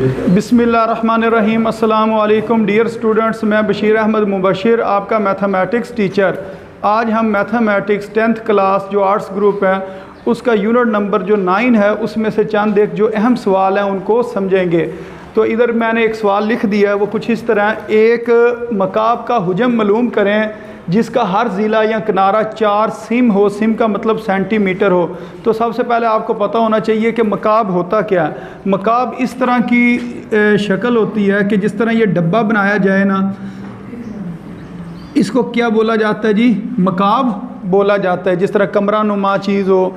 बिस्मिल्लाहिर्रहमानिर्रहीम। अस्सलामु अलैकुम डियर स्टूडेंट्स, मैं बशीर अहमद मुबशिर, आपका मैथमेटिक्स टीचर। आज हम मैथमेटिक्स 10th क्लास जो आर्ट्स ग्रुप है उसका यूनिट नंबर जो 9 है उसमें से चंद एक जो अहम सवाल हैं उनको समझेंगे। तो इधर मैंने एक सवाल लिख दिया है, वो कुछ इस तरह, एक मकाब का हुजम मालूम करें जिसका हर ज़िला या किनारा 4 सिम हो। सिम का मतलब सेंटीमीटर हो। तो सबसे पहले आपको पता होना चाहिए कि मकाब होता क्या है। मकाब इस तरह की शक्ल होती है कि जिस तरह ये डब्बा बनाया जाए ना, इसको क्या बोला जाता है जी? मकाब बोला जाता है। जिस तरह कमरा नुमा चीज़ हो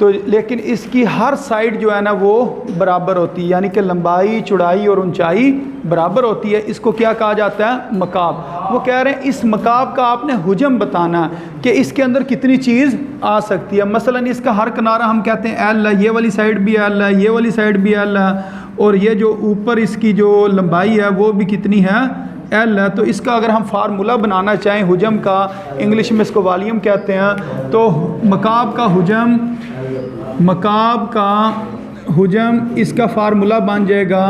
तो, लेकिन इसकी हर साइड जो है ना वो बराबर होती है, यानी कि लंबाई चौड़ाई और ऊंचाई बराबर होती है। इसको क्या कहा जाता है? मकाब। वो कह रहे हैं इस मकाब का आपने हुजम बताना है कि इसके अंदर कितनी चीज़ आ सकती है। मसलन इसका हर किनारा हम कहते हैं एल है, ये वाली साइड भी एल है, ये वाली साइड भी एल है, और ये जो ऊपर इसकी जो लंबाई है वो भी कितनी है? एल है। तो इसका अगर हम फार्मूला बनाना चाहें हुजम का, इंग्लिश में इसको वॉल्यूम कहते हैं, तो मकाब का हुजम इसका फार्मूला बन जाएगा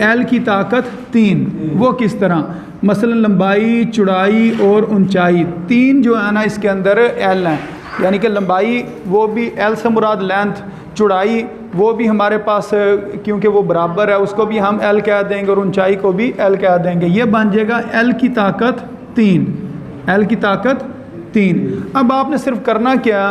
एल की ताकत 3। वो किस तरह? मसलन लंबाई चौड़ाई और ऊंचाई 3 जो है ना इसके अंदर एल है, यानी कि लंबाई वो भी एल से मुराद लेंथ, चौड़ाई वो भी हमारे पास क्योंकि वो बराबर है उसको भी हम एल कह देंगे और ऊंचाई को भी एल कह देंगे। ये बन जाएगा एल की ताकत 3। एल की ताकत 3। अब आपने सिर्फ करना क्या,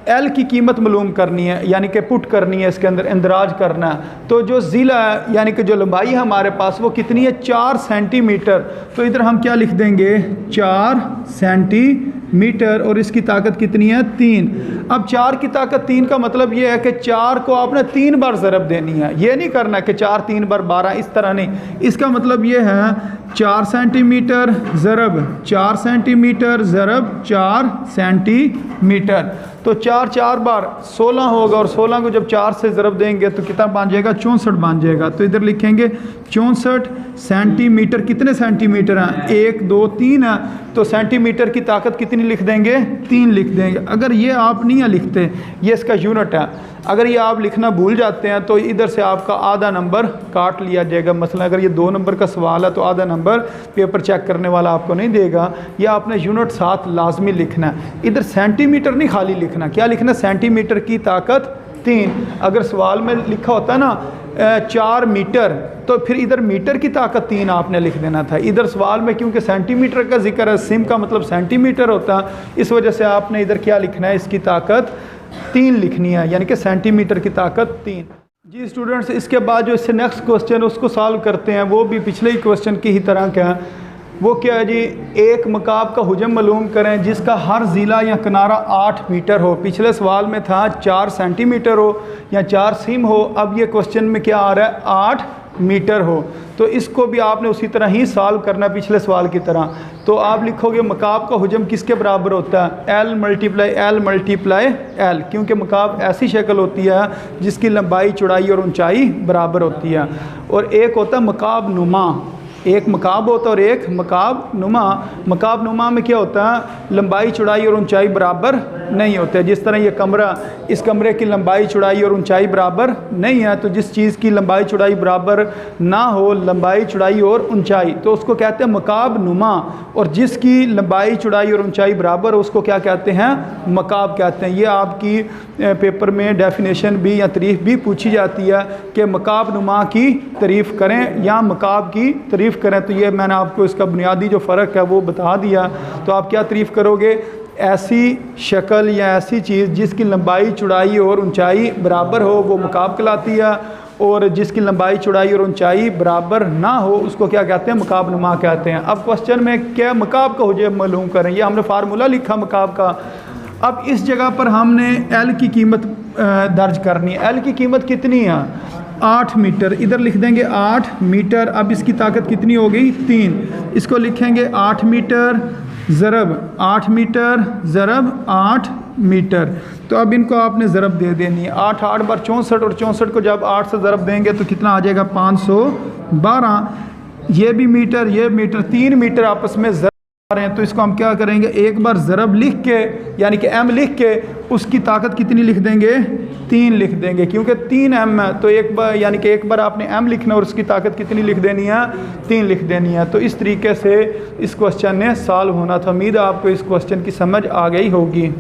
एल की कीमत मालूम करनी है, यानी कि पुट करनी है, इसके अंदर इंदराज करना है। तो जो ज़िला है यानी कि जो लंबाई है हमारे पास वो कितनी है? 4 सेंटीमीटर। तो इधर हम क्या लिख देंगे? 4 सेंटीमीटर, और इसकी ताकत कितनी है? 3। अब 4 की ताकत 3 का मतलब ये है कि 4 को आपने 3 बार ज़रब देनी है। ये नहीं करना कि 4 3 बार 12, इस तरह नहीं। इसका मतलब ये है 4 सेंटीमीटर ज़रब 4 सेंटीमीटर ज़रब 4 सेंटीमीटर। तो 4 4 बार 16 होगा, और 16 को जब 4 से ज़रब देंगे तो कितना बन जाएगा? 64 बन जाएगा। तो इधर लिखेंगे 64 सेंटीमीटर। कितने सेंटीमीटर हैं? 1 2 3 है, तो सेंटीमीटर की ताकत कितनी लिख देंगे? 3 लिख देंगे। अगर ये आप नहीं लिखते, ये इसका यूनिट है, अगर ये आप लिखना भूल जाते हैं तो इधर से आपका आधा नंबर काट लिया जाएगा। मसलन अगर ये 2 नंबर का सवाल है तो आधा नंबर पेपर चेक करने वाला आपको नहीं देगा। ये आपने यूनिट साथ लाजमी लिखना है। इधर सेंटीमीटर नहीं खाली लिखना, क्या लिखना? सेंटीमीटर की ताकत 3। अगर सवाल में लिखा होता है ना 4 मीटर, तो फिर इधर मीटर की ताकत 3 आपने लिख देना था। इधर सवाल में क्योंकि सेंटीमीटर का जिक्र है, सिम का मतलब सेंटीमीटर होता है, इस वजह से आपने इधर क्या लिखना है? इसकी ताकत 3 लिखनी है, यानी कि सेंटीमीटर की ताकत 3। जी स्टूडेंट्स, इसके बाद जो इससे नेक्स्ट क्वेश्चन उसको सॉल्व करते हैं, वो भी पिछले ही क्वेश्चन की ही तरह का है। वो क्या है जी? एक मकाब का हुजम मालूम करें जिसका हर ज़िला या किनारा 8 मीटर हो। पिछले सवाल में था 4 सेंटीमीटर हो या 4 सिम हो। अब ये क्वेश्चन में क्या आ रहा है? 8 मीटर हो। तो इसको भी आपने उसी तरह ही सॉल्व करना पिछले सवाल की तरह। तो आप लिखोगे मकाब का हुजम किसके बराबर होता है? एल मल्टीप्लाई एल, क्योंकि मकाब ऐसी शक्ल होती है जिसकी लंबाई चौड़ाई और ऊंचाई बराबर होती है। और एक होता है मकाब नुमा, एक मकाब होता है और एक मकाब नुमा। मकाब नुमा में क्या होता है? लंबाई चौड़ाई और ऊंचाई बराबर नहीं होते। जिस तरह ये कमरा, इस कमरे की लंबाई चौड़ाई और ऊंचाई बराबर नहीं है, तो जिस चीज़ की लंबाई चौड़ाई बराबर ना हो, लंबाई चौड़ाई और ऊंचाई, तो उसको कहते हैं मकाब नुमा। और जिसकी लंबाई चौड़ाई और ऊंचाई बराबर हो उसको क्या कहते हैं? मकाब कहते हैं। ये आपकी पेपर में डेफिनेशन भी या तारीफ़ भी पूछी जाती है कि मकाब नुमा की तारीफ़ करें या मकाब की तारीफ़ करें। तो ये मैंने आपको इसका बुनियादी जो फ़र्क है वो बता दिया। तो आप क्या तारीफ़ करोगे? ऐसी शक्ल या ऐसी चीज़ जिसकी लंबाई चौड़ाई और ऊंचाई बराबर हो वो मकाब कहलाती है, और जिसकी लंबाई चौड़ाई और ऊंचाई बराबर ना हो उसको क्या कहते हैं? मकाब नुमा कहते हैं। अब क्वेश्चन में क्या मकाब का हुजम मालूम करें, ये हमने फार्मूला लिखा मकाब का। अब इस जगह पर हमने एल की कीमत दर्ज करनी है। एल की कीमत कितनी है? 8 मीटर। इधर लिख देंगे 8 मीटर। अब इसकी ताकत कितनी हो गई? 3। इसको लिखेंगे 8 मीटर ज़रब 8 मीटर ज़रब 8 मीटर। तो अब इनको आपने ज़रब दे देनी है। 8 8 बार 64, और 64 को जब 8 से ज़रब देंगे तो कितना आ जाएगा? 512। ये भी मीटर, ये मीटर, 3 मीटर आपस में ज़रब रहे हैं। तो इसको हम क्या करेंगे? एक बार ज़रब लिख के, यानी कि एम लिख के, उसकी ताकत कितनी लिख देंगे? 3 लिख देंगे, क्योंकि 3 m है तो एक बार यानी कि एक बार आपने m लिखना और उसकी ताकत कितनी लिख देनी है, 3 लिख देनी है। तो इस तरीके से इस क्वेश्चन ने सॉल्व होना था। उम्मीद है आपको इस क्वेश्चन की समझ आ गई होगी।